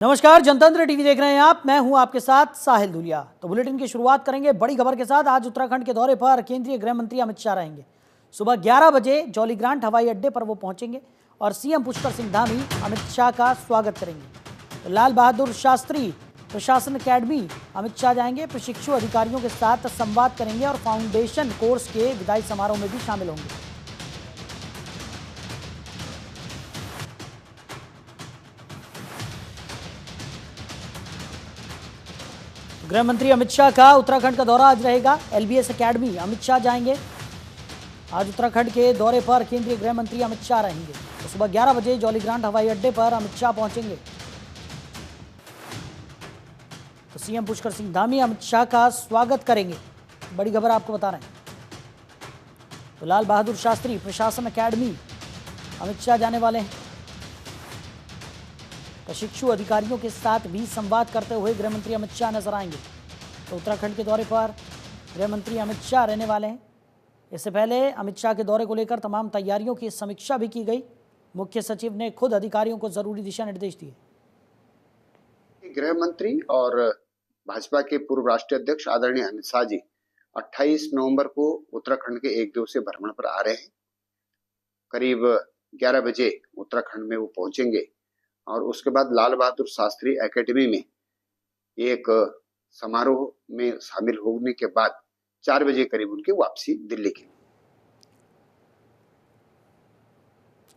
नमस्कार, जनतंत्र टीवी देख रहे हैं आप। मैं हूं आपके साथ साहिल दुलिया। तो बुलेटिन की शुरुआत करेंगे बड़ी खबर के साथ। आज उत्तराखंड के दौरे पर केंद्रीय गृह मंत्री अमित शाह रहेंगे। सुबह 11 बजे जौलीग्रांट हवाई अड्डे पर वो पहुंचेंगे और सीएम पुष्कर सिंह धामी अमित शाह का स्वागत करेंगे। तो लाल बहादुर शास्त्री प्रशासन अकेडमी अमित शाह जाएंगे, प्रशिक्षु अधिकारियों के साथ संवाद करेंगे और फाउंडेशन कोर्स के विदाई समारोह में भी शामिल होंगे। गृह मंत्री अमित शाह का उत्तराखंड का दौरा आज रहेगा। एलबीएस अकेडमी अमित शाह जाएंगे। आज उत्तराखंड के दौरे पर केंद्रीय गृह मंत्री अमित शाह रहेंगे। तो सुबह 11 बजे जौलीग्रांट हवाई अड्डे पर अमित शाह पहुंचेंगे। तो सीएम पुष्कर सिंह धामी अमित शाह का स्वागत करेंगे। बड़ी खबर आपको बता रहे हैं। तो लाल बहादुर शास्त्री प्रशासन अकेडमी अमित शाह जाने वाले हैं। प्रशिक्षु अधिकारियों के साथ भी संवाद करते हुए गृह मंत्री अमित शाह नजर आएंगे। तो उत्तराखंड के दौरे पर गृह मंत्री अमित शाह रहने वाले हैं। इससे पहले अमित शाह के दौरे को लेकर तमाम तैयारियों की समीक्षा भी की गई। मुख्य सचिव ने खुद अधिकारियों को जरूरी दिशा निर्देश दिए। गृह मंत्री और भाजपा के पूर्व राष्ट्रीय अध्यक्ष आदरणीय अमित शाह जी 28 नवंबर को उत्तराखंड के एक दिवसीय भ्रमण पर आ रहे हैं। करीब 11 बजे उत्तराखंड में वो पहुंचेंगे और उसके बाद लाल बहादुर शास्त्री एकेडमी में एक समारोह में शामिल होने के बाद 4 बजे करीब उनकी वापसी दिल्ली की।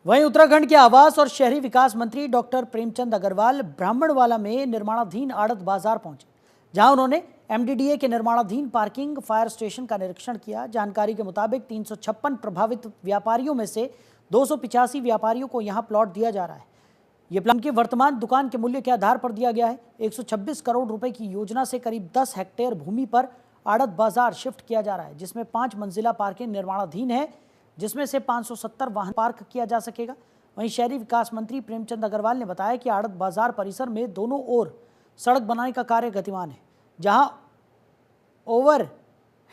वहीं उत्तराखंड के आवास और शहरी विकास मंत्री डॉक्टर प्रेमचंद अग्रवाल ब्राह्मणवाला में निर्माणाधीन आड़त बाजार पहुंचे, जहां उन्होंने एमडीडीए के निर्माणाधीन पार्किंग फायर स्टेशन का निरीक्षण किया। जानकारी के मुताबिक 356 प्रभावित व्यापारियों में से 285 व्यापारियों को यहां प्लॉट दिया जा रहा है। ये प्लान की वर्तमान दुकान के मूल्य के आधार पर दिया गया है। 126 करोड़ रुपए की योजना से करीब 10 हेक्टेयर भूमि पर आड़त बाजार शिफ्ट किया जा रहा है, जिसमें 5 मंजिला पार्किंग निर्माणाधीन है, जिसमें से 570 वाहन पार्क किया जा सकेगा। वहीं शहरी विकास मंत्री प्रेमचंद अग्रवाल ने बताया कि आड़त बाजार परिसर में दोनों ओर सड़क बनाने का कार्य गतिमान है, जहां ओवर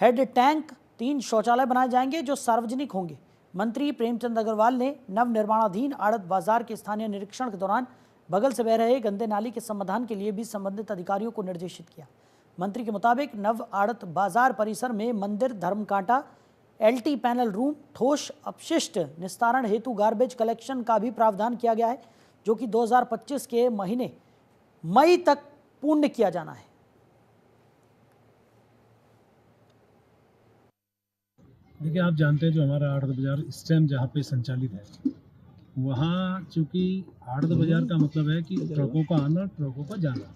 हेड टैंक 3 शौचालय बनाए जाएंगे जो सार्वजनिक होंगे। मंत्री प्रेमचंद अग्रवाल ने नवनिर्माणाधीन आड़त बाजार के स्थानीय निरीक्षण के दौरान बगल से बह रहे गंदे नाली के समाधान के लिए भी संबंधित अधिकारियों को निर्देशित किया। मंत्री के मुताबिक नव आड़त बाजार परिसर में मंदिर, धर्मकांटा, एलटी पैनल रूम, ठोस अपशिष्ट निस्तारण हेतु गार्बेज कलेक्शन का भी प्रावधान किया गया है, जो कि 2025 के महीने मई तक पूर्ण किया जाना है। देखिए, आप जानते हैं जो हमारा आड़त बाजार इस टाइम जहाँ पे संचालित है, वहाँ चूँकि आड़त बाजार का मतलब है कि ट्रकों का आना, ट्रकों का जाना,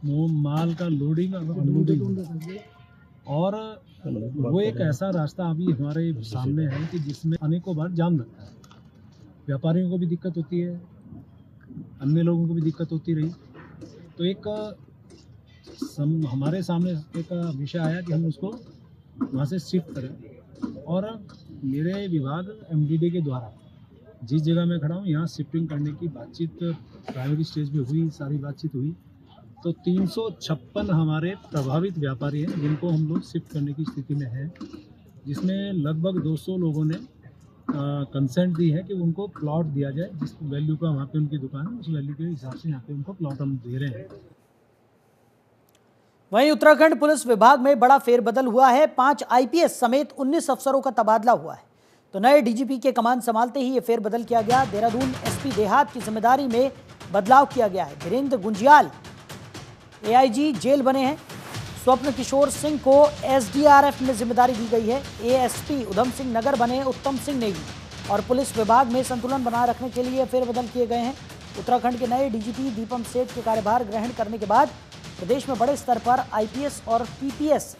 वो माल का लोडिंग और अनलोडिंग, और वो एक ऐसा रास्ता अभी हमारे सामने है कि जिसमें अनेकों बार जाम लगता है। व्यापारियों को भी दिक्कत होती है, अन्य लोगों को भी दिक्कत होती रही। तो एक हमारे सामने एक विषय आया कि हम उसको वहाँ से शिफ्ट करें, और मेरे विभाग एमडीडी के द्वारा जिस जगह मैं खड़ा हूँ यहाँ शिफ्टिंग करने की बातचीत प्राइमरी स्टेज पे हुई, सारी बातचीत हुई। तो 356 हमारे प्रभावित व्यापारी हैं जिनको हम लोग शिफ्ट करने की स्थिति में हैं, जिसमें लगभग 200 लोगों ने कंसेंट दी है कि उनको प्लॉट दिया जाए, जिस वैल्यू का वहाँ पे उनकी दुकान है उस वैल्यू के हिसाब से यहाँ पे उनको प्लॉट हम दे रहे हैं। वहीं उत्तराखंड पुलिस विभाग में बड़ा फेरबदल हुआ है। 5 आईपीएस समेत 19 अफसरों का तबादला हुआ है। तो नए डीजीपी के कमान संभालते ही ये फेरबदल किया गया। देहरादून एसपी देहात की जिम्मेदारी में बदलाव किया गया है। धीरेन्द्र गुंजियाल एआईजी जेल बने हैं। स्वप्न किशोर सिंह को एसडीआरएफ में जिम्मेदारी दी गई है। एएसपी उधम सिंह नगर बने उत्तम सिंह नेगी। और पुलिस विभाग में संतुलन बनाए रखने के लिए फेरबदल किए गए हैं। उत्तराखंड के नए डीजीपी दीपम सेठ के कार्यभार ग्रहण करने के बाद प्रदेश में बड़े स्तर पर आईपीएस और पीपीएस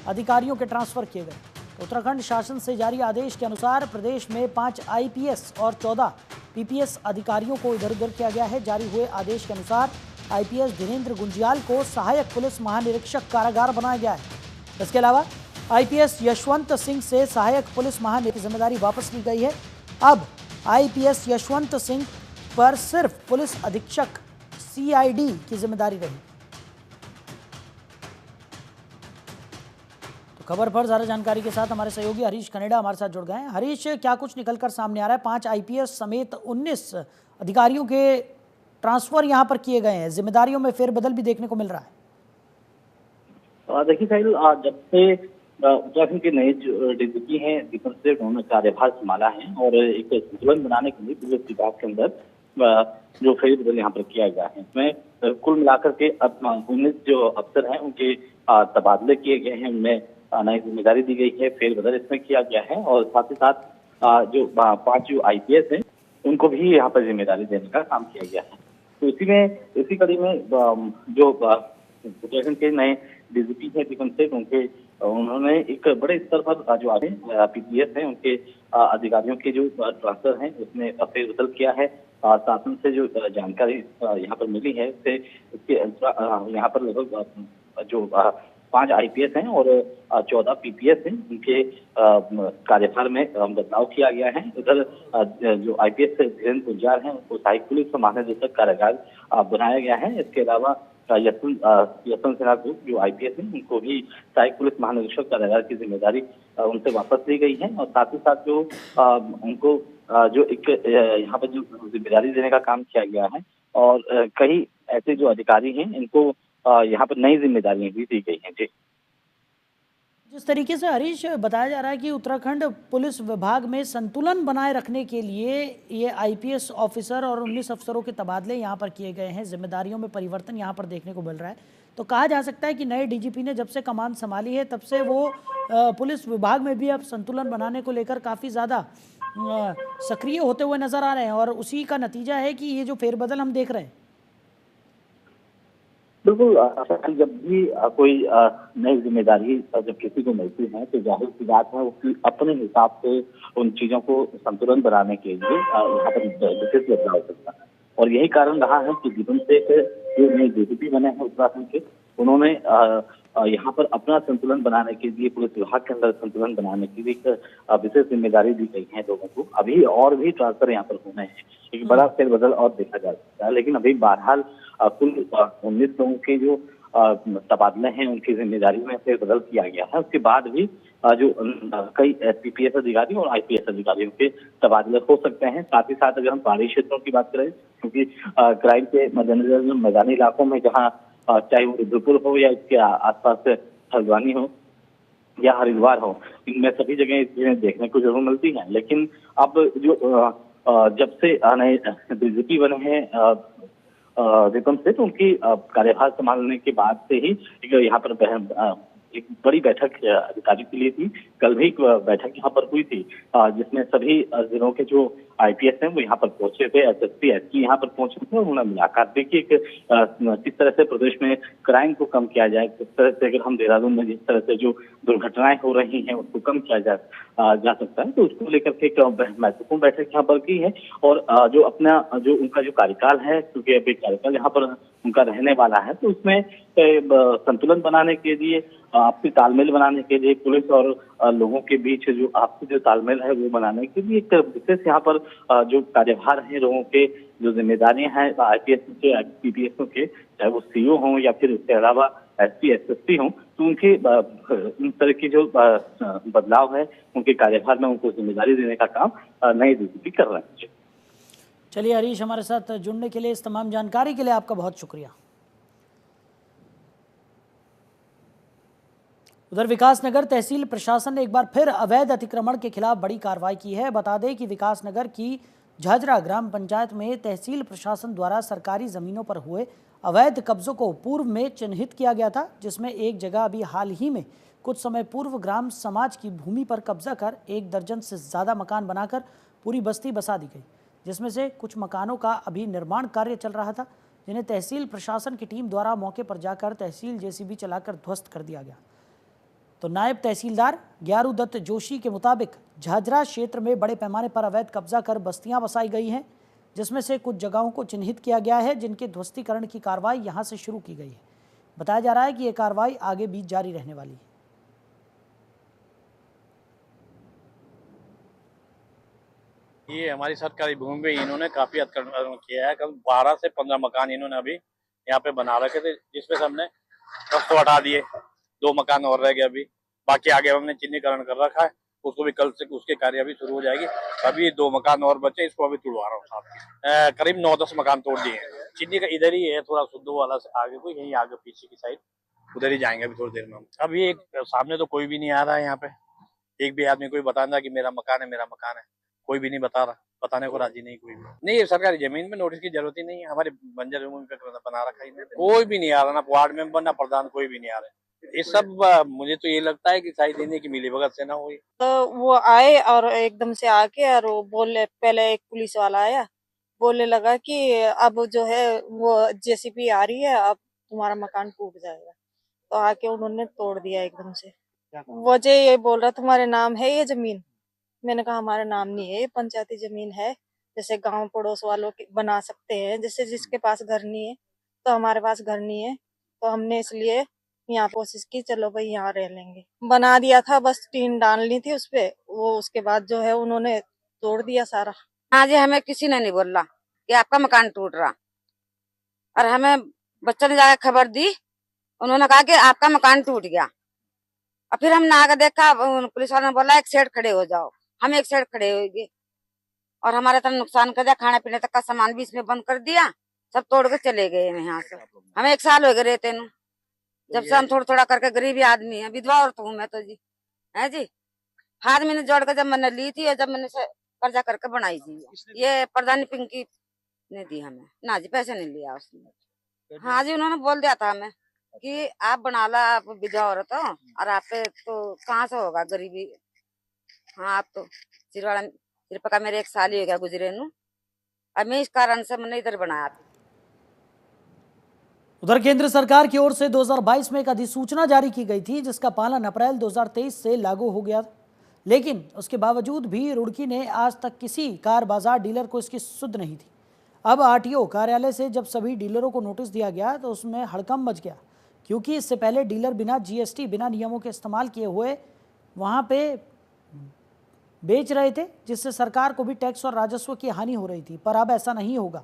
अधिकारियों के ट्रांसफर किए गए। उत्तराखंड शासन से जारी आदेश के अनुसार प्रदेश में 5 आईपीएस और 14 पीपीएस अधिकारियों को इधर उधर किया गया है। जारी हुए आदेश के अनुसार आईपीएस धीरेन्द्र गुंजियाल को सहायक पुलिस महानिरीक्षक कारागार बनाया गया है। इसके अलावा आईपीएस यशवंत सिंह से सहायक पुलिस महानिरीक्षक की जिम्मेदारी वापस ली गई है। अब आईपीएस यशवंत सिंह पर सिर्फ पुलिस अधीक्षक सीआईडी की जिम्मेदारी रही। खबर पर ज्यादा जानकारी के साथ हमारे सहयोगी हरीश कनेडा हमारे साथ जुड़ गए हैं। हरीश, क्या कुछ निकलकर सामने आ रहा है? 5 आईपीएस समेत 19 अधिकारियों के ट्रांसफर यहाँ पर किए गए हैं, जिम्मेदारियों में फेरबदल भी देखने को मिल रहा है। देखिए साहिल, जब से उत्तराखंड के नए जो डीजीपी हैं दीपक से उन्होंने कार्यभार संभाला है और एक संतुलन बनाने के लिए पुलिस विभाग के अंदर जो फेरबदल यहाँ पर किया गया है, इसमें कुल मिलाकर के अब 19 जो अफसर हैं उनके तबादले किए गए हैं, उनमें नई जिम्मेदारी दी गई है, फेरबदल इसमें किया गया है और साथ ही साथ जो 5 जो IPS हैं उनको भी यहाँ पर जिम्मेदारी देने का काम किया गया है। तो इसी कड़ी में जो उत्तराखंड के नए डीजीपी है दीपक से उन्होंने एक बड़े स्तर पर जो आगे PPS हैं उनके अधिकारियों के जो ट्रांसफर हैं उसमें फेरबदल किया है। शासन से जो जानकारी यहाँ पर मिली है इसके यहाँ पर लगभग जो 5 IPS हैं और 14 PPS हैं, उनके कार्यभार में बदलाव किया गया है। उधर जो IPS धीरेन्द्र गुलजार हैं उनको सहायक पुलिस महानिदेशक कारागार बनाया गया है। इसके अलावा यशवंत सिन्हा जो IPS हैं उनको भी सहायक पुलिस महानिदेशक कारागार की जिम्मेदारी उनसे वापस ली गई है और साथ ही साथ जो उनको जो एक यहाँ पर जो जिम्मेदारी देने का काम किया गया है और कई ऐसे जो अधिकारी हैं इनको यहाँ पर नई जिम्मेदारियां भी दी गई हैं। जी, जिस तरीके से हरीश बताया जा रहा है कि उत्तराखंड पुलिस विभाग में संतुलन बनाए रखने के लिए ये IPS ऑफिसर और 19 अफसरों के तबादले यहाँ पर किए गए हैं, जिम्मेदारियों में परिवर्तन यहाँ पर देखने को मिल रहा है, तो कहा जा सकता है कि नए DGP ने जब से कमान संभाली है तब से वो पुलिस विभाग में भी अब संतुलन बनाने को लेकर काफ़ी ज़्यादा सक्रिय होते हुए नजर आ रहे हैं और उसी का नतीजा है कि ये जो फेरबदल हम देख रहे हैं। बिल्कुल, जब भी कोई नई जिम्मेदारी जब किसी को मिलती है तो जाहिर सी बात है उसकी अपने हिसाब से उन चीजों को संतुलन बनाने के लिए यहाँ पर विशेष बदलाव हो सकता है और यही कारण रहा है कि दीपक से जो नए DGP बने हैं उत्तराखंड के, उन्होंने यहाँ पर अपना संतुलन बनाने के लिए पुलिस विभाग के अंदर संतुलन बनाने के लिए एक विशेष जिम्मेदारी दी गई है लोगों को। अभी और भी ट्रांसफर यहाँ पर होने हैं, एक बड़ा फेरबदल और देखा जा सकता है, लेकिन अभी बहरहाल कुल 19 लोगों के जो तबादले हैं उनकी जिम्मेदारी में फेरबदल किया गया है। उसके बाद भी जो कई PPS अधिकारी और IPS अधिकारियों के तबादले हो सकते हैं। साथ ही साथ अगर हम पहाड़ी क्षेत्रों की बात करें, क्योंकि क्राइम के मद्देनजर मैदानी इलाकों में जहाँ चाहे वो रुद्रपुर हो या इसके आसपास हल्द्वानी हो या हरिद्वार हो, इनमें सभी जगह चीजें देखने को जरूर मिलती हैं। लेकिन अब जो जब से नए DGP बने हैं दीपक से, तो उनकी कार्यभार संभालने के बाद से ही यहाँ पर एक बड़ी बैठक अधिकारी के लिए थी। कल भी एक बैठक यहाँ पर हुई थी जिसमें सभी जिलों के जो IPS हैं वो यहाँ पर पहुंचे थे, SSP SG यहाँ पर पहुंचे थे और उन्होंने मुलाकात की कि किस तरह से प्रदेश में क्राइम को कम किया जाए, किस तरह से अगर हम देहरादून में जिस तरह से जो दुर्घटनाएं हो रही हैं उसको कम किया जा सकता है। तो उसको लेकर के एक महत्वपूर्ण बैठक यहाँ पर की है और जो अपना जो उनका जो कार्यकाल है, क्योंकि अभी कार्यकाल यहाँ पर उनका रहने वाला है, तो उसमें संतुलन बनाने के लिए, आपसी तालमेल बनाने के लिए, पुलिस और लोगों के बीच जो आपसी जो तालमेल है वो बनाने के लिए एक विशेष यहाँ पर जो कार्यभार है, लोगों के जो जिम्मेदारियां हैं IPS के PPS के, चाहे वो CO हों या फिर इसके अलावा SP SSP हों, तो उनके इन तरह की जो बदलाव है उनके कार्यभार में उनको जिम्मेदारी देने का काम नए DGP कर रहे हैं। चलिए हरीश, हमारे साथ जुड़ने के लिए, इस तमाम जानकारी के लिए आपका बहुत शुक्रिया। उधर विकासनगर तहसील प्रशासन ने एक बार फिर अवैध अतिक्रमण के खिलाफ बड़ी कार्रवाई की है। बता दें कि विकासनगर की झाझरा ग्राम पंचायत में तहसील प्रशासन द्वारा सरकारी जमीनों पर हुए अवैध कब्जों को पूर्व में चिन्हित किया गया था, जिसमें एक जगह अभी हाल ही में कुछ समय पूर्व ग्राम समाज की भूमि पर कब्जा कर 1 दर्जन से ज़्यादा मकान बनाकर पूरी बस्ती बसा दी गई, जिसमें से कुछ मकानों का अभी निर्माण कार्य चल रहा था, जिन्हें तहसील प्रशासन की टीम द्वारा मौके पर जाकर तहसील JCB चलाकर ध्वस्त कर दिया गया। तो नायब तहसीलदार ग्यारू दत्त जोशी के मुताबिक झाझरा क्षेत्र में बड़े पैमाने पर अवैध कब्जा कर बस्तियां बसाई गई हैं, जिसमें से कुछ जगहों को चिन्हित किया गया है, जिनके ध्वस्तीकरण की कार्रवाई यहां से शुरू की गई है। बताया जा रहा है कि यह कार्रवाई आगे भी जारी रहने वाली है। ये हमारी सरकारी भूमि में इन्होंने काफी अतिक्रमण किया है। कल 12 से 15 मकान इन्होंने अभी यहाँ पे बना रखे थे, जिसमें से हमने 10 तो हटा दिए, 2 मकान और रह गए अभी, बाकी आगे हमने चिन्हीकरण कर रखा है, उसको भी कल से उसके कार्य अभी शुरू हो जाएगी। अभी 2 मकान और बचे, इसको अभी तुड़वा रहा हूँ साहब। करीब 9-10 मकान तोड़ दिए हैं। चीनी का इधर ही है, थोड़ा सुद्धो वाला से आगे कोई यहीं आगे पीछे की साइड, उधर ही जाएंगे अभी थोड़ी देर में हम। अभी एक सामने तो कोई भी नहीं आ रहा है यहाँ पे, एक भी आदमी कोई बता रहा कि मेरा मकान है, मेरा मकान है, कोई भी नहीं बता रहा, बताने को राजी नहीं कोई भी। नहीं, ये सरकारी जमीन में नोटिस की जरूरत ही नहीं है, हमारे बंजर जमीन पे बना रखा है, कोई भी नहीं आ रहा, ना वार्ड मेंबर ना प्रधान, कोई भी नहीं आ रहा। ये सब मुझे तो ये लगता है कि शायद इन्हीं की मिलीभगत से ना हुई। तो वो आए और एकदम से आके और वो बोले, पहले एक पुलिस वाला आया, बोलने लगा कि अब जो है वो जेसीबी आ रही है, अब तुम्हारा मकान टूट जाएगा। तो आके उन्होंने तोड़ दिया एकदम से। वजह ये बोल रहा तुम्हारे नाम है ये जमीन। मैंने कहा हमारा नाम नहीं है, ये पंचायती जमीन है, जैसे गांव पड़ोस वालों की बना सकते हैं, जैसे जिसके पास घर नहीं है, तो हमारे पास घर नहीं है, तो हमने इसलिए यहाँ कोशिश की चलो भाई यहाँ रह लेंगे। बना दिया था, बस टीन डालनी थी उसपे, वो उसके बाद जो है उन्होंने तोड़ दिया सारा। हाँ जी, हमें किसी ने नहीं बोला कि आपका मकान टूट रहा, और हमें बच्चों ने जाकर खबर दी, उन्होंने कहा कि आपका मकान टूट गया। और फिर हमने आगे देखा, पुलिस वालों ने बोला एक साइड खड़े हो जाओ, हम एक साइड खड़े हो गए और हमारा इतना नुकसान कर दिया, खाने पीने तक का सामान भी इसमें बंद कर दिया, सब तोड़ के चले गए यहाँ से। हमें 1 साल हो गए रहते नु, जब से हम थोड़ा थोड़ा करके, गरीबी आदमी है, विधवा औरत हूँ मैं तो जी, है जी। हाथ मैंने जोड़ कर जब मैंने ली थी, और जब मैंने कर्जा करके बनाई थी, ये प्रधानी पिंकी ने दी हमें। ना जी, पैसे नहीं लिया उसने। हाँ जी, उन्होंने बोल दिया था हमें कि आप बना ला, आप विधवा औरत हो और आप पे तो कहाँ से होगा गरीबी। हाँ, आप तो सिर पका मेरे 1 साल ही हो गया गुजरे नु, अब मैं इस कारण से मैंने इधर बनाया था। उधर केंद्र सरकार की ओर से 2022 में एक अधिसूचना जारी की गई थी, जिसका पालन अप्रैल 2023 से लागू हो गया, लेकिन उसके बावजूद भी रुड़की ने आज तक किसी कार बाजार डीलर को इसकी सुध नहीं थी। अब आरटीओ कार्यालय से जब सभी डीलरों को नोटिस दिया गया तो उसमें हड़कंप मच गया, क्योंकि इससे पहले डीलर बिना जीएसटी, बिना नियमों के इस्तेमाल किए हुए वहाँ पे बेच रहे थे, जिससे सरकार को भी टैक्स और राजस्व की हानि हो रही थी। पर अब ऐसा नहीं होगा।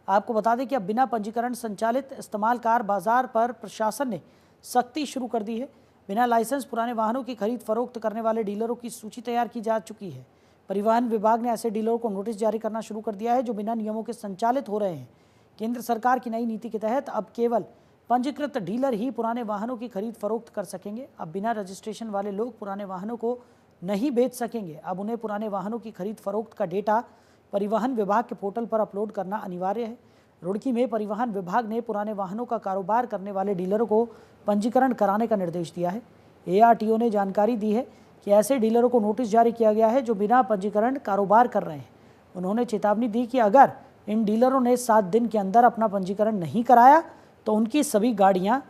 आपको बता दें कि अब बिना पंजीकरण संचालित इस्तेमाल कार बाजार पर प्रशासन ने सख्ती शुरू कर दी है। बिना लाइसेंस पुराने वाहनों की खरीद फरोख्त करने वाले डीलरों की सूची तैयार की जा चुकी है। परिवहन विभाग ने ऐसे डीलरों को नोटिस जारी करना शुरू कर दिया है जो बिना नियमों के संचालित हो रहे हैं। केंद्र सरकार की नई नीति के तहत अब केवल पंजीकृत डीलर ही पुराने वाहनों की खरीद फरोख्त कर सकेंगे। अब बिना रजिस्ट्रेशन वाले लोग पुराने वाहनों को नहीं बेच सकेंगे। अब उन्हें पुराने वाहनों की खरीद फरोख्त का डेटा परिवहन विभाग के पोर्टल पर अपलोड करना अनिवार्य है। रुड़की में परिवहन विभाग ने पुराने वाहनों का कारोबार करने वाले डीलरों को पंजीकरण कराने का निर्देश दिया है। एआरटीओ ने जानकारी दी है कि ऐसे डीलरों को नोटिस जारी किया गया है जो बिना पंजीकरण कारोबार कर रहे हैं। उन्होंने चेतावनी दी कि अगर इन डीलरों ने 7 दिन के अंदर अपना पंजीकरण नहीं कराया तो उनकी सभी गाड़ियां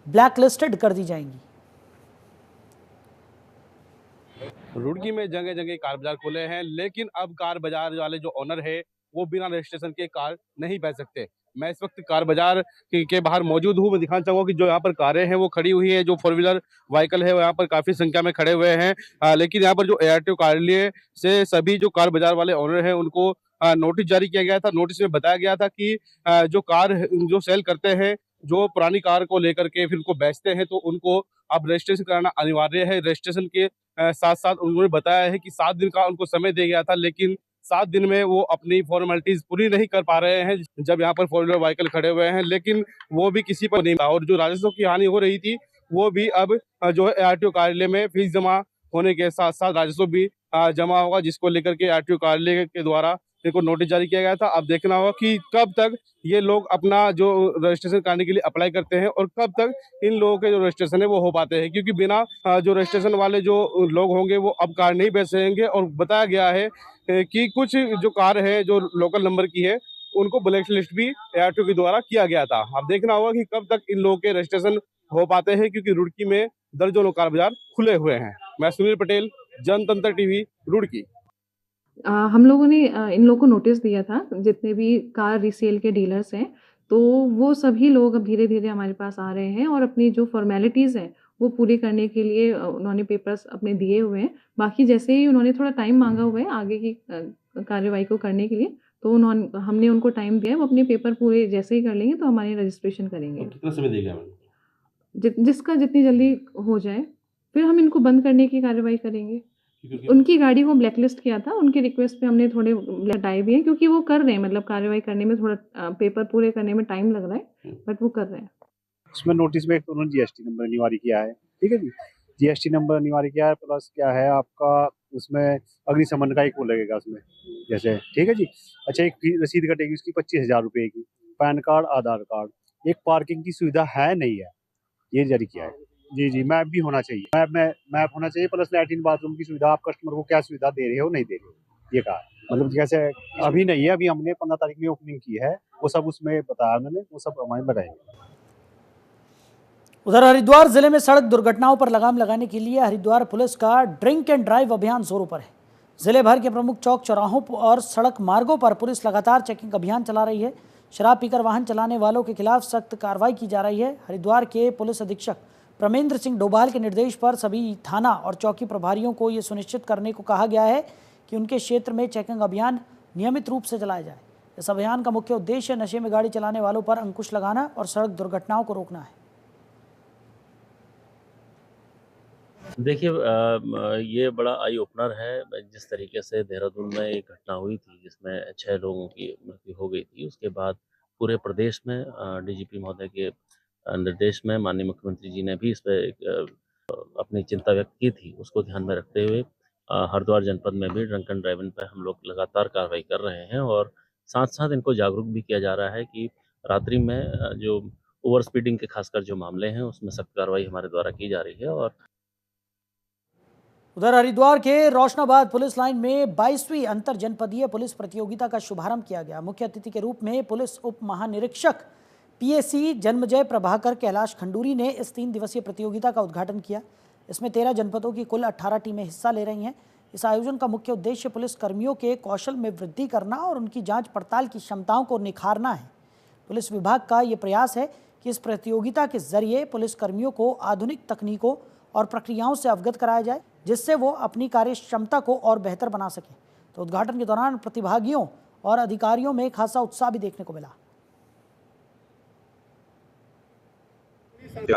ब्लैकलिस्टेड कर दी जाएंगी। रुड़की में जगह जगह कार बाजार खुले हैं, लेकिन अब कार बाजार वाले जो ओनर है वो बिना रजिस्ट्रेशन के कार नहीं बेच सकते। मैं इस वक्त कार बाजार के बाहर मौजूद हूँ। मैं दिखाना चाहूँगा कि जो यहाँ पर कारें हैं वो खड़ी हुई हैं, जो 4 व्हीलर व्हीकल है वो यहाँ पर काफ़ी संख्या में खड़े हुए हैं। लेकिन यहाँ पर जो एआरटीओ कार्यालय से सभी जो कार बाजार वाले ओनर हैं उनको नोटिस जारी किया गया था। नोटिस में बताया गया था कि जो कार जो सेल करते हैं, जो पुरानी कार को लेकर के फिर उनको बेचते हैं, तो उनको अब रजिस्ट्रेशन कराना अनिवार्य है। रजिस्ट्रेशन के साथ साथ उन्होंने बताया है कि 7 दिन का उनको समय दिया गया था, लेकिन 7 दिन में वो अपनी फॉर्मेलिटीज पूरी नहीं कर पा रहे हैं। जब यहाँ पर 4 व्हीलर व्हीकल खड़े हुए हैं, लेकिन वो भी किसी पर नहीं, और जो राजस्व की हानि हो रही थी वो भी अब जो है आरटीओ कार्यालय में फीस जमा होने के साथ साथ राजस्व भी जमा होगा, जिसको लेकर के आरटीओ कार्यालय के द्वारा इनको नोटिस जारी किया गया था। अब देखना होगा कि कब तक ये लोग अपना जो रजिस्ट्रेशन कराने के लिए अप्लाई करते हैं और कब तक इन लोगों के जो रजिस्ट्रेशन है वो हो पाते हैं, क्योंकि बिना जो रजिस्ट्रेशन वाले जो लोग होंगे वो अब कार नहीं बेच सकेंगे। और बताया गया है कि कुछ जो कार है जो लोकल नंबर की है उनको ब्लैक लिस्ट भी एआरटीओ के द्वारा किया गया था। अब देखना होगा कि कब तक इन लोगों के रजिस्ट्रेशन हो पाते हैं, क्योंकि रुड़की में दर्जनों कार बाजार खुले हुए हैं। मैं सुनील पटेल, जनतंत्र टीवी, रुड़की। हम लोगों ने इन लोगों को नोटिस दिया था, जितने भी कार रीसेल के डीलर्स हैं, तो वो सभी लोग अब धीरे-धीरे हमारे पास आ रहे हैं और अपनी जो फ़ॉर्मेलिटीज़ हैं, वो पूरी करने के लिए उन्होंने पेपर्स अपने दिए हुए हैं। बाकी जैसे ही उन्होंने थोड़ा टाइम माँगा हुआ है आगे की कार्यवाही को करने के लिए, तो हमने उनको टाइम दिया है, वो अपने पेपर पूरे जैसे ही कर लेंगे तो हमारे रजिस्ट्रेशन करेंगे। कितना समय देगा? जिसका जितनी जल्दी हो जाए, फिर हम इनको बंद करने की कार्यवाही करेंगे। उनकी गाड़ी को ब्लैकलिस्ट किया था, उनकी रिक्वेस्ट पे हमने थोड़े हटाए भी हैं क्योंकि वो कर रहे हैं, मतलब कार्रवाई करने में थोड़ा पेपर पूरे करने में टाइम लग रहा है, बट वो कर रहे हैं। उसमें नोटिस में एक तो उन्होंने जीएसटी नंबर अनिवार्य किया है, ठीक है जी। जीएसटी नंबर अनिवार्य किया है, प्लस क्या है आपका उसमें अग्निशमन का एक वो लगेगा उसमें, जैसे ठीक है जी। अच्छा, एक रसीद कटेगी उसकी 25,000 रुपये की, पैन कार्ड, आधार कार्ड। एक पार्किंग की सुविधा है नहीं है, ये जारी किया है जी जी। मैप भी होना चाहिए, मैप होना चाहिए, प्लस लैट्रिन बाथरूम की सुविधा। आप कस्टमर को क्या सुविधा दे रहे हो, नहीं दे रहे हो, ये कहा। मतलब जैसे अभी नहीं है, अभी हमने 15 तारीख में ओपनिंग की है, वो सब उसमें बताया उन्होंने, वो सब हमें बताएंगे। उधर हरिद्वार जिले में सड़क दुर्घटनाओं पर लगाम लगाने के लिए हरिद्वार पुलिस का ड्रिंक एंड ड्राइव अभियान जोरों पर है। जिले भर के प्रमुख चौक चौराहों और सड़क मार्गों पर पुलिस लगातार चेकिंग अभियान चला रही है। शराब पीकर वाहन चलाने वालों के खिलाफ सख्त कार्रवाई की जा रही है। हरिद्वार के पुलिस अधीक्षक प्रमेंद्र सिंह डोभाल के निर्देश पर सभी थाना और चौकी प्रभारियों को ये सुनिश्चित करने को कहा गया है कि उनके क्षेत्र में चेकिंग अभियान नियमित रूप से चलाया जाए। इस अभियान का मुख्य उद्देश्य नशे में गाड़ी चलाने वालों पर अंकुश लगाना और सड़क दुर्घटनाओं को रोकना है। देखिए, ये बड़ा आई ओपनर है। जिस तरीके से देहरादून में एक घटना हुई थी जिसमें 6 लोगों की मृत्यु हो गई थी, उसके बाद पूरे प्रदेश में डीजीपी महोदय के निर्देश में माननीय मुख्यमंत्री जी ने भी इस पे अपनी चिंता व्यक्त की थी। उसको ध्यान में रखते हुए हरिद्वार जनपद में भी ड्रंक एंड ड्राइविंग पर हम लोग लगातार कार्रवाई कर रहे हैं और साथ साथ इनको जागरूक भी किया जा रहा है कि रात्रि में जो ओवर स्पीडिंग के खासकर जो मामले हैं उसमें सख्त कार्रवाई हमारे द्वारा की जा रही है। और उधर हरिद्वार के रोशनाबाद पुलिस लाइन में 22वीं अंतर जनपदीय पुलिस प्रतियोगिता का शुभारंभ किया गया। मुख्य अतिथि के रूप में पुलिस उप महानिरीक्षक पीएसी जन्मजय प्रभाकर कैलाश खंडूरी ने इस 3 दिवसीय प्रतियोगिता का उद्घाटन किया। इसमें 13 जनपदों की कुल 18 टीमें हिस्सा ले रही हैं। इस आयोजन का मुख्य उद्देश्य पुलिस कर्मियों के कौशल में वृद्धि करना और उनकी जांच पड़ताल की क्षमताओं को निखारना है। पुलिस विभाग का ये प्रयास है कि इस प्रतियोगिता के जरिए पुलिस कर्मियों को आधुनिक तकनीकों और प्रक्रियाओं से अवगत कराया जाए, जिससे वो अपनी कार्य क्षमता को और बेहतर बना सकें। तो उद्घाटन के दौरान प्रतिभागियों और अधिकारियों में खासा उत्साह भी देखने को मिला।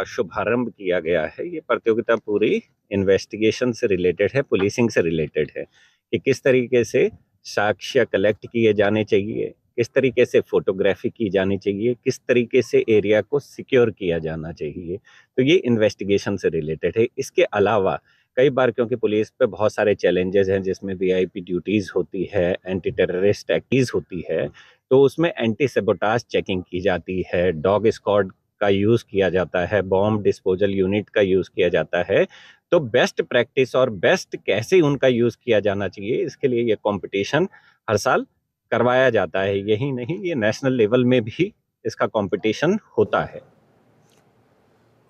शुभारंभ किया गया है। ये प्रतियोगिता पूरी इन्वेस्टिगेशन से रिलेटेड है, पुलिसिंग से रिलेटेड है कि किस तरीके से साक्ष्य कलेक्ट किए जाने चाहिए, किस तरीके से फोटोग्राफी की जानी चाहिए, किस तरीके से एरिया को सिक्योर किया जाना चाहिए। तो ये इन्वेस्टिगेशन से रिलेटेड है। इसके अलावा कई बार क्योंकि पुलिस पे बहुत सारे चैलेंजेस हैं जिसमें वीआईपी ड्यूटीज़ होती है, एंटी टेररिस्ट एक्टिविटीज़ होती है, तो उसमें एंटी सेबोटाज चेकिंग की जाती है, डॉग स्क्वाड का यूज़ किया जाता है, बॉम्ब डिस्पोजल यूनिट का यूज़ किया जाता है। तो बेस्ट प्रैक्टिस और बेस्ट कैसे उनका यूज़ किया जाना चाहिए, इसके लिए ये कंपटीशन हर साल करवाया जाता है। यही नहीं, ये नेशनल लेवल में भी इसका कंपटीशन होता है।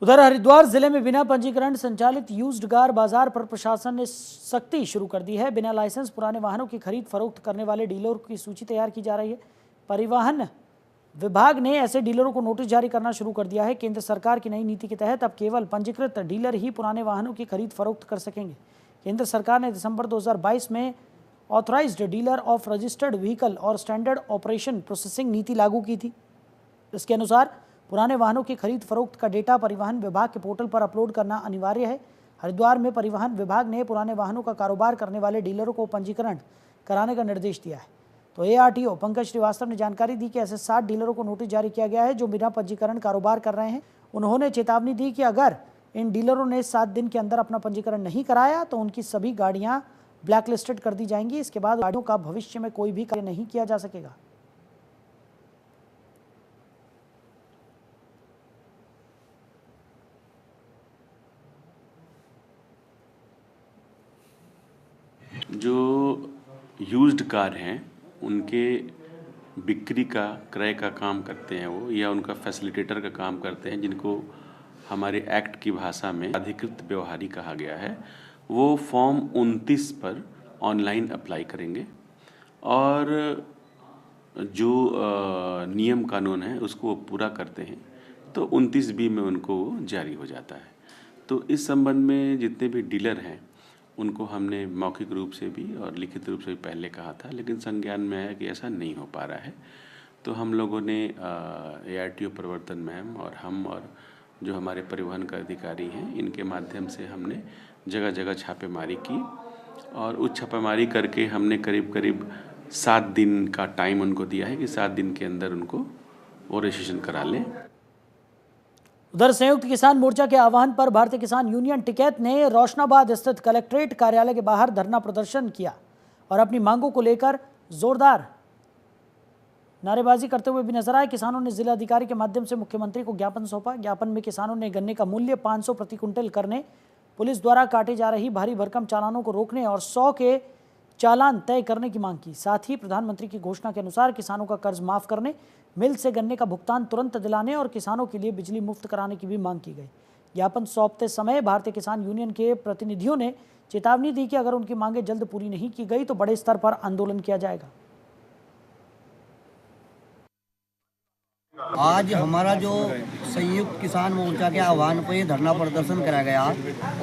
उधर हरिद्वार जिले में बिना पंजीकरण संचालित यूज्ड कार बाजार पर प्रशासन ने सख्ती शुरू कर दी है। बिना लाइसेंस पुराने वाहनों की खरीद फरोख्त करने वाले डीलरों की सूची तैयार की जा रही है। परिवहन विभाग ने ऐसे डीलरों को नोटिस जारी करना शुरू कर दिया है। केंद्र सरकार की नई नीति के तहत अब केवल पंजीकृत डीलर ही पुराने वाहनों की खरीद फरोख्त कर सकेंगे। केंद्र सरकार ने दिसंबर 2022 में authorised dealer of registered vehicle और स्टैंडर्ड ऑपरेशन प्रोसेसिंग नीति लागू की थी। इसके अनुसार पुराने वाहनों की खरीद फरोख्त का डेटा परिवहन विभाग के पोर्टल पर अपलोड करना अनिवार्य है। हरिद्वार में परिवहन विभाग ने पुराने वाहनों का कारोबार करने वाले डीलरों को पंजीकरण कराने का निर्देश दिया है। तो एआरटीओ पंकज श्रीवास्तव ने जानकारी दी कि ऐसे 60 डीलरों को नोटिस जारी किया गया है जो बिना पंजीकरण कारोबार कर रहे हैं। उन्होंने चेतावनी दी कि अगर इन डीलरों ने 7 दिन के अंदर अपना पंजीकरण नहीं कराया तो उनकी सभी गाड़ियां ब्लैकलिस्टेड कर दी जाएंगी। इसके बाद गाड़ियों का भविष्य में कोई भी कार्य नहीं किया जा सकेगा। जो यूज्ड कार हैं उनके बिक्री का, क्रय का काम करते हैं वो, या उनका फैसिलिटेटर का काम करते हैं, जिनको हमारे एक्ट की भाषा में अधिकृत व्यवहारी कहा गया है, वो फॉर्म 29 पर ऑनलाइन अप्लाई करेंगे और जो नियम कानून है उसको पूरा करते हैं तो 29B में उनको जारी हो जाता है। तो इस संबंध में जितने भी डीलर हैं उनको हमने मौखिक रूप से भी और लिखित रूप से भी पहले कहा था, लेकिन संज्ञान में है कि ऐसा नहीं हो पा रहा है। तो हम लोगों ने एआरटीओ प्रवर्तन मैम और हम और जो हमारे परिवहन का अधिकारी हैं, इनके माध्यम से हमने जगह जगह छापेमारी की और उस छापेमारी करके हमने करीब करीब 7 दिन का टाइम उनको दिया है कि 7 दिन के अंदर उनको वो रजिस्ट्रेशन करा लें। उधर संयुक्त किसान मोर्चा के आह्वान पर भारतीय किसान यूनियन टिकैत ने रोशनाबाद स्थित कलेक्ट्रेट कार्यालय के बाहर धरना प्रदर्शन किया और अपनी मांगों को लेकर जोरदार नारेबाजी करते हुए भी नजर आए। किसानों ने जिलाधिकारी के माध्यम से मुख्यमंत्री को ज्ञापन सौंपा। ज्ञापन में किसानों ने गन्ने का मूल्य 500 प्रति कुंटल करने, पुलिस द्वारा काटे जा रही भारी भरकम चालानों को रोकने और 100 के चालान तय करने की मांग की। साथ ही प्रधानमंत्री की घोषणा के अनुसार किसानों का कर्ज माफ करने, मिल से गन्ने का भुगतान तुरंत दिलाने और किसानों के लिए बिजली मुफ्त कराने की भी मांग की गई। ज्ञापन सौंपते समय भारतीय किसान यूनियन के प्रतिनिधियों ने चेतावनी दी कि अगर उनकी मांगें जल्द पूरी नहीं की गई तो बड़े स्तर पर आंदोलन किया जाएगा। आज हमारा जो संयुक्त किसान मोर्चा के आह्वान पर ये धरना प्रदर्शन करा गया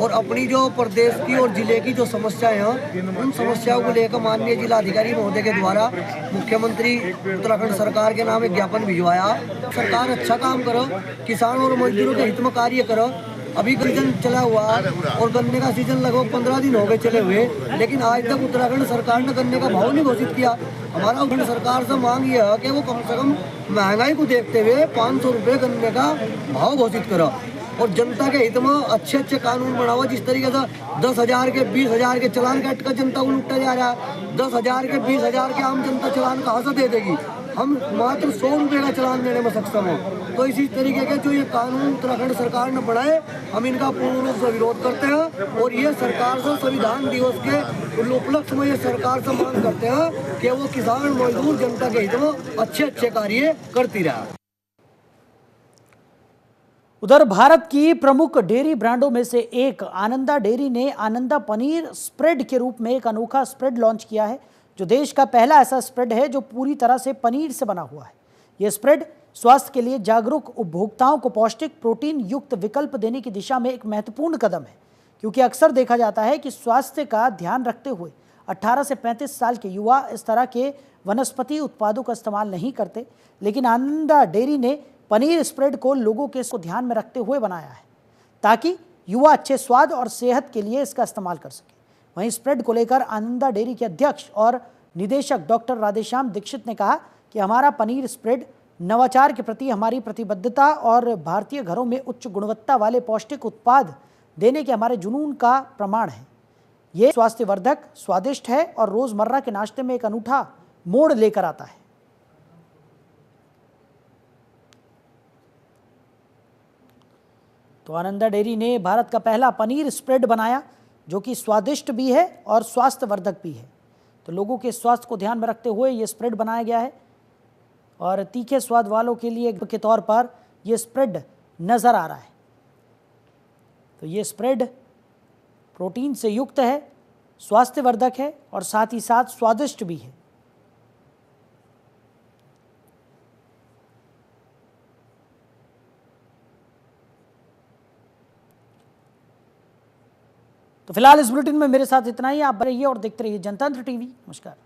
और अपनी जो प्रदेश की और जिले की जो समस्याएं हैं उन समस्याओं को लेकर माननीय जिलाधिकारी महोदय के द्वारा मुख्यमंत्री उत्तराखंड सरकार के नाम एक ज्ञापन भिजवाया। सरकार अच्छा काम करो, किसानों और मजदूरों के हित में कार्य करो। अभी सीजन चला हुआ और गन्ने का सीजन लगभग 15 दिन हो गए चले हुए, लेकिन आज तक उत्तराखंड सरकार ने गन्ने का भाव नहीं घोषित किया। हमारा उत्तराखंड सरकार से मांग यह है कि वो कम से कम महंगाई को देखते हुए 500 रुपये गन्ने का भाव घोषित करो और जनता के हित में अच्छे अच्छे कानून बनाओ। जिस तरीके से 10,000 के 20,000 के चालान काट कर जनता को लुटा जा रहा है, 10,000 के 20,000 के आम जनता चालान कहाँ से दे देगी? हम मात्र 100 रुपये का चालान देने में सक्षम हो। तो इसी तरीके के जो ये कानून उत्तराखंड सरकार ने बनाए, हम इनका पूर्ण रूप से विरोध करते हैं और ये सरकार से संविधान दिवस के उपलक्ष्य में ये सरकार से मांग करते हैं कि वो किसान मजदूर जनता के हित में अच्छे अच्छे कार्य करती रहे। उधर भारत की प्रमुख डेयरी ब्रांडों में से एक आनंदा डेयरी ने आनंदा पनीर स्प्रेड के रूप में एक अनोखा स्प्रेड लॉन्च किया है, जो देश का पहला ऐसा स्प्रेड है जो पूरी तरह से पनीर से बना हुआ है। यह स्प्रेड स्वास्थ्य के लिए जागरूक उपभोक्ताओं को पौष्टिक प्रोटीन युक्त विकल्प देने की दिशा में एक महत्वपूर्ण कदम है, क्योंकि अक्सर देखा जाता है कि स्वास्थ्य का ध्यान रखते हुए 18 से 35 साल के युवा इस तरह के वनस्पति उत्पादों का इस्तेमाल नहीं करते। लेकिन आनंदा डेयरी ने पनीर स्प्रेड को लोगों के को ध्यान में रखते हुए बनाया है ताकि युवा अच्छे स्वाद और सेहत के लिए इसका इस्तेमाल कर सके। वहीं स्प्रेड को लेकर आनंदा डेयरी के अध्यक्ष और निदेशक डॉक्टर राधेश्याम दीक्षित ने कहा कि हमारा पनीर स्प्रेड नवाचार के प्रति हमारी प्रतिबद्धता और भारतीय घरों में उच्च गुणवत्ता वाले पौष्टिक उत्पाद देने के हमारे जुनून का प्रमाण है। ये स्वास्थ्यवर्धक, स्वादिष्ट है और रोजमर्रा के नाश्ते में एक अनूठा मोड़ लेकर आता है। तो आनंदा डेयरी ने भारत का पहला पनीर स्प्रेड बनाया जो कि स्वादिष्ट भी है और स्वास्थ्यवर्धक भी है। तो लोगों के स्वास्थ्य को ध्यान में रखते हुए ये स्प्रेड बनाया गया है और तीखे स्वाद वालों के लिए के तौर पर ये स्प्रेड नज़र आ रहा है। तो ये स्प्रेड प्रोटीन से युक्त है, स्वास्थ्यवर्धक है और साथ ही साथ स्वादिष्ट भी है। तो फिलहाल इस बुलेटिन में मेरे साथ इतना ही। आप रहिए और देखते रहिए जनतंत्र टीवी। नमस्कार।